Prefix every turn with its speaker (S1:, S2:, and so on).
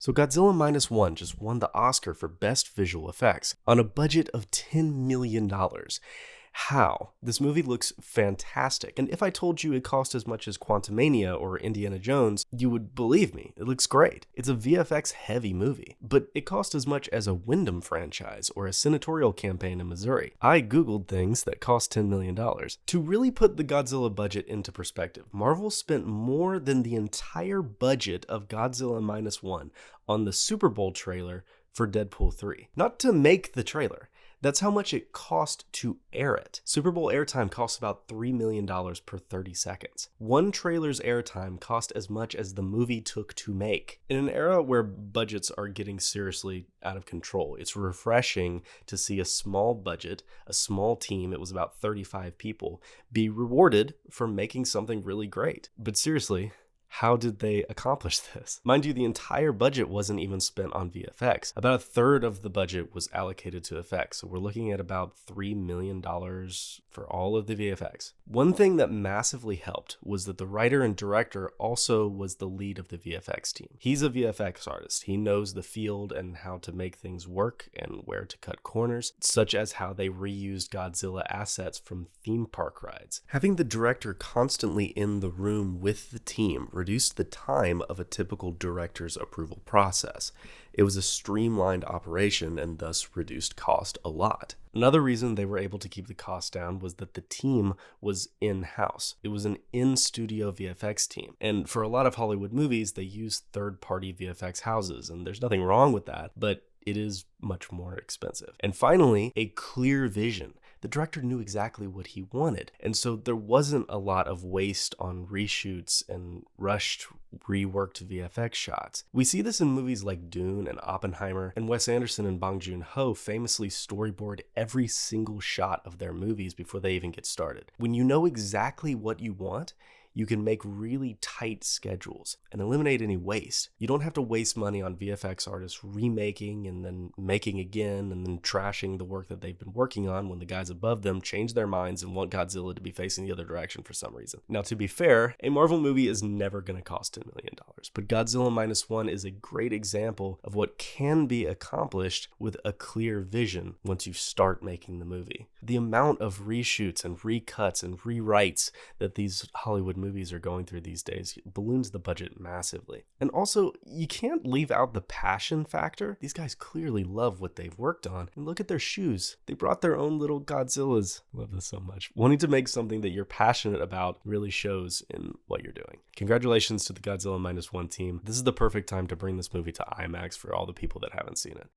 S1: So Godzilla Minus One just won the Oscar for Best Visual Effects on a budget of $10 million. How? This movie looks fantastic, and if I told you it cost as much as Quantumania or Indiana Jones, you would believe me. It looks great. It's a VFX heavy movie, but it cost as much as a Wyndham franchise or a senatorial campaign in Missouri. I googled things that cost $10 million. To really put the Godzilla budget into perspective, Marvel spent more than the entire budget of Godzilla Minus One on the Super Bowl trailer for Deadpool 3. Not to make the trailer. That's how much it cost to air it. Super Bowl airtime costs about $3 million per 30 seconds. One trailer's airtime cost as much as the movie took to make. In an era where budgets are getting seriously out of control, it's refreshing to see a small budget, a small team, it was about 35 people, be rewarded for making something really great. But seriously, how did they accomplish this? Mind you, the entire budget wasn't even spent on VFX. About a third of the budget was allocated to effects, so we're looking at about $3 million for all of the VFX. One thing that massively helped was that the writer and director also was the lead of the VFX team. He's a VFX artist. He knows the field and how to make things work and where to cut corners, such as how they reused Godzilla assets from theme park rides. Having the director constantly in the room with the team reduced the time of a typical director's approval process. It was a streamlined operation and thus reduced cost a lot. Another reason they were able to keep the cost down was that the team was in-house. It was an in-studio VFX team. And for a lot of Hollywood movies, they use third-party VFX houses, and there's nothing wrong with that, but it is much more expensive. And finally, a clear vision. The director knew exactly what he wanted, and so there wasn't a lot of waste on reshoots and rushed, reworked VFX shots. We see this in movies like Dune and Oppenheimer, and Wes Anderson and Bong Joon-ho famously storyboard every single shot of their movies before they even get started. When you know exactly what you want, you can make really tight schedules and eliminate any waste. You don't have to waste money on VFX artists remaking and then making again and then trashing the work that they've been working on when the guys above them change their minds and want Godzilla to be facing the other direction for some reason. Now, to be fair, a Marvel movie is never going to cost $10 million, but Godzilla Minus One is a great example of what can be accomplished with a clear vision once you start making the movie. The amount of reshoots and recuts and rewrites that these Hollywood movies are going through these days balloons the budget massively. And also, you can't leave out the passion factor. These guys clearly love what they've worked on. And look at their shoes. They brought their own little Godzillas. Love this so much. Wanting to make something that you're passionate about really shows in what you're doing. Congratulations to the Godzilla Minus One team. This is the perfect time to bring this movie to IMAX for all the people that haven't seen it.